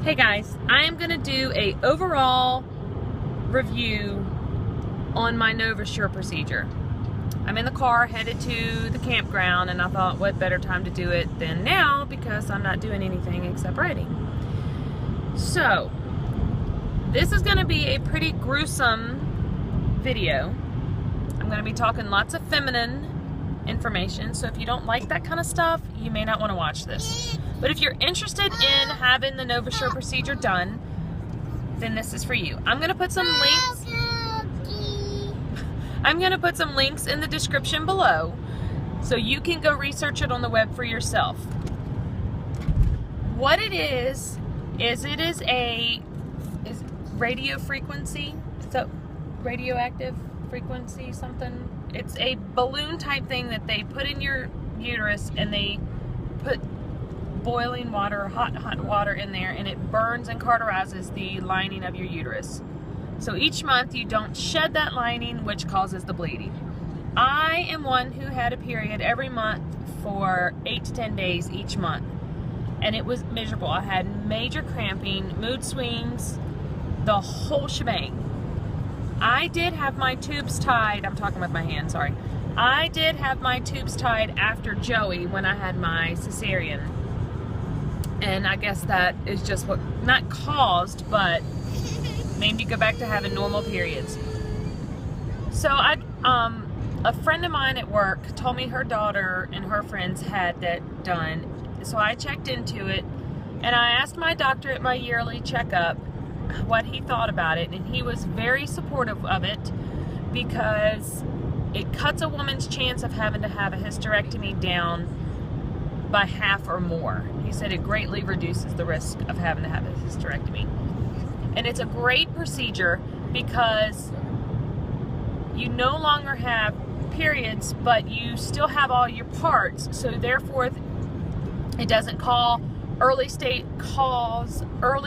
Hey guys, I am going to do a overall review on my NovaSure procedure. I'm in the car headed to the campground, and I thought what better time to do it than now because I'm not doing anything except writing. So, this is going to be a pretty gruesome video. I'm going to be talking lots of feminine information, so if you don't like that kind of stuff, you may not want to watch this. But if you're interested in having the NovaSure procedure done, then this is for you. I'm going to put some links. I'm going to put some links in the description below so you can go research it on the web for yourself. What it is it is radio frequency. It's a radioactive frequency something. It's a balloon type thing that they put in your uterus, and they put boiling water, hot water in there, and it burns and cauterizes the lining of your uterus. So each month you don't shed that lining, which causes the bleeding. I am one who had a period every month for 8 to 10 days each month, and it was miserable. I had major cramping, mood swings, the whole shebang. I did have my tubes tied. I'm talking with my hand, sorry. I did have my tubes tied after Joey when I had my cesarean. And I guess that is just what, not caused, but made me go back to having normal periods. So a friend of mine at work told me her daughter and her friends had that done. So I checked into it, and I asked my doctor at my yearly checkup what he thought about it, and he was very supportive of it because it cuts a woman's chance of having to have a hysterectomy down by half or more. He said it greatly reduces the risk of having to have a hysterectomy. And it's a great procedure because you no longer have periods, but you still have all your parts, so therefore it doesn't cause early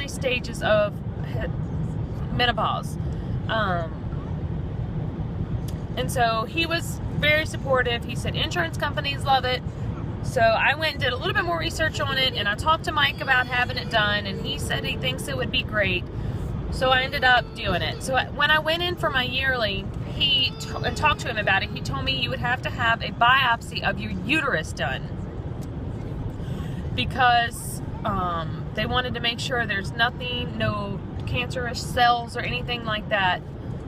stages of menopause. And so he was very supportive. He said insurance companies love it. So I went and did a little bit more research on it, and I talked to Mike about having it done, and he said he thinks it would be great. So I ended up doing it. So when I went in for my yearly, and talked to him about it, he told me you would have to have a biopsy of your uterus done because they wanted to make sure there's nothing, no cancerous cells or anything like that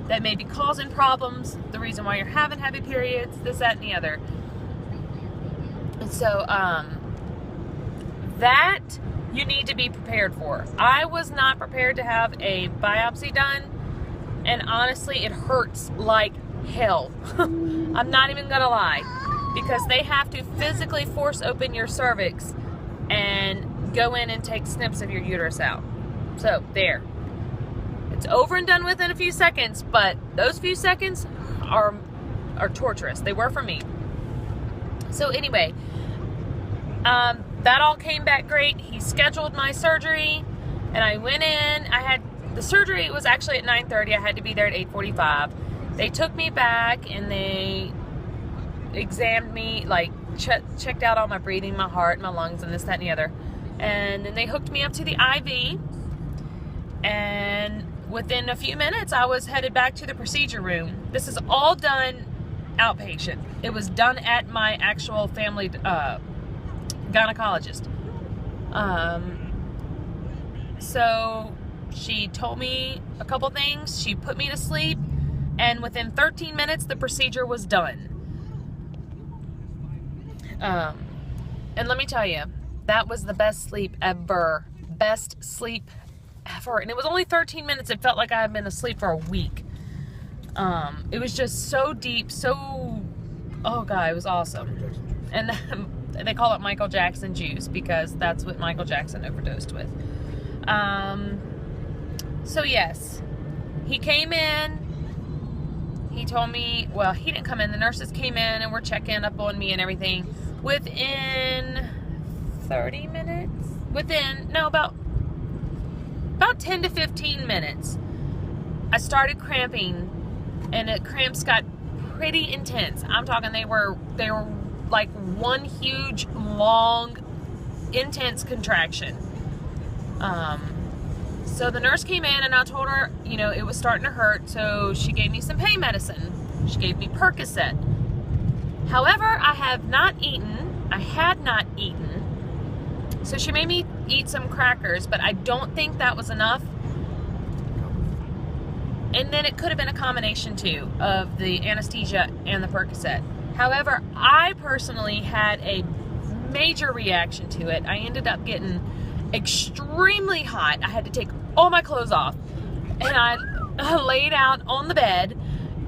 that may be causing problems, the reason why you're having heavy periods, this, that, and the other. And so that you need to be prepared for. I was not prepared to have a biopsy done, and honestly it hurts like hell. I'm not even gonna lie, because they have to physically force open your cervix and go in and take snips of your uterus out. So there, it's over and done with in a few seconds, but those few seconds are torturous. They were for me. So anyway, that all came back great. He scheduled my surgery, and I went in. I had the surgery, it was actually at 9:30. I had to be there at 8:45. They took me back and they examined me, like checked out all my breathing, my heart, my lungs, and this, that, and the other. And then they hooked me up to the IV, and within a few minutes I was headed back to the procedure room. This is all done outpatient. It was done at my actual family gynecologist. So she told me a couple things. She put me to sleep, and within 13 minutes the procedure was done. And let me tell you, that was the best sleep ever. Best sleep ever. And it was only 13 minutes. It felt like I had been asleep for a week. It was just so deep, so, oh God, it was awesome. And they call it Michael Jackson juice because that's what Michael Jackson overdosed with. So yes, he came in. He told me, well, he didn't come in. The nurses came in and were checking up on me and everything. Within 30 minutes, about 10 to 15 minutes, I started cramping, and the cramps got pretty intense. I'm talking, they were like one huge, long, intense contraction. So the nurse came in and I told her, you know, it was starting to hurt, so she gave me some pain medicine. She gave me Percocet. However, I had not eaten. So she made me eat some crackers, but I don't think that was enough. And then it could have been a combination too of the anesthesia and the Percocet. However, I personally had a major reaction to it. I ended up getting extremely hot. I had to take all my clothes off, and I laid out on the bed,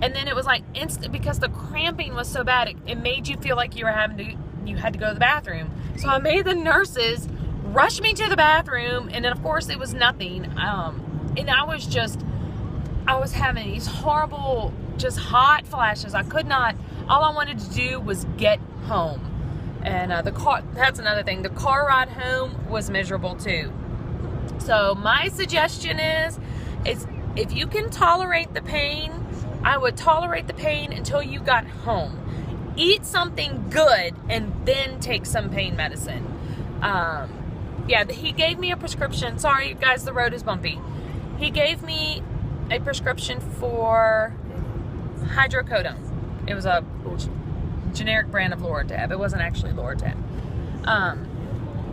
and then it was like instant, because the cramping was so bad, it made you feel like you had to go to the bathroom. So I made the nurses rush me to the bathroom, and then of course it was nothing. And I was having these horrible, just hot flashes. I could not, all I wanted to do was get home. And the car, that's another thing, the car ride home was miserable too. So my suggestion is if you can tolerate the pain, I would tolerate the pain until you got home. Eat something good and then take some pain medicine. Yeah, he gave me a prescription. Sorry guys, the road is bumpy. He gave me a prescription for hydrocodone. It was a generic brand of Loratab. It wasn't actually Loratab.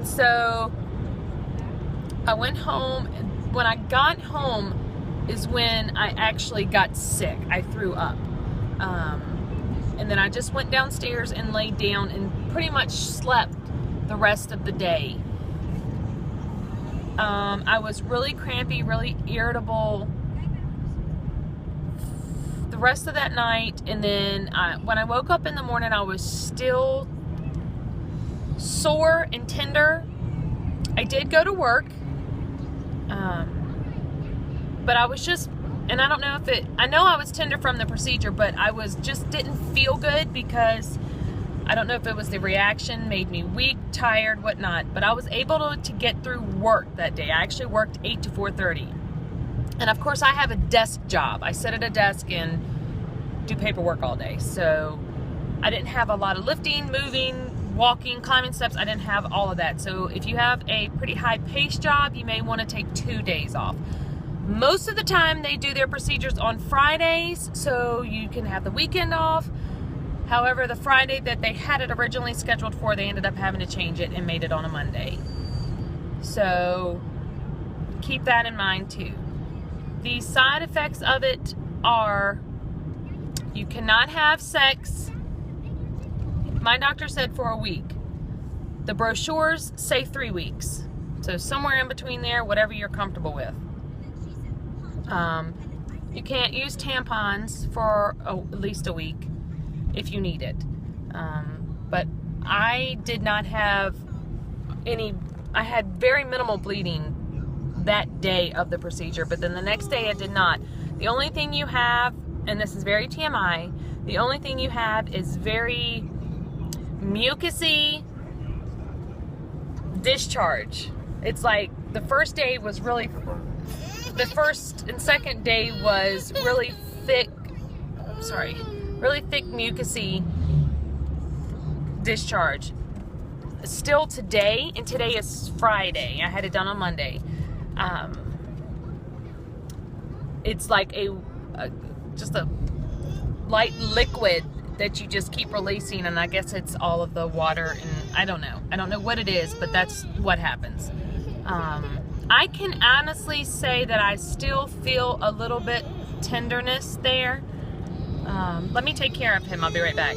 So I went home, and when I got home is when I actually got sick. I threw up. And then I just went downstairs and laid down and pretty much slept the rest of the day. I was really crampy, really irritable the rest of that night, and then when I woke up in the morning, I was still sore and tender. I did go to work, but I was just, and I don't know if I know I was tender from the procedure, but I didn't feel good, because I don't know if it was the reaction, made me weak, tired, whatnot, but I was able to get through work that day. I actually worked 8 to 4:30. And of course I have a desk job. I sit at a desk and do paperwork all day. So I didn't have a lot of lifting, moving, walking, climbing steps. I didn't have all of that. So if you have a pretty high pace job, you may want to take 2 days off. Most of the time they do their procedures on Fridays, so you can have the weekend off. However, the Friday that they had it originally scheduled for, they ended up having to change it and made it on a Monday. So keep that in mind too. The side effects of it are you cannot have sex. My doctor said for a week. The brochures say 3 weeks. So somewhere in between there, whatever you're comfortable with. You can't use tampons for at least a week if you need it. But I did not have I had very minimal bleeding that day of the procedure, but then the next day I did not. The only thing you have, and this is very TMI, the only thing you have is very mucousy discharge. It's like the first day was really, the first and second day was really thick, really thick mucousy discharge. Still today, and today is Friday, I had it done on Monday. It's like just a light liquid that you just keep releasing, and I guess it's all of the water, and I don't know what it is, but that's what happens. I can honestly say that I still feel a little bit tenderness there. Let me take care of him. I'll be right back.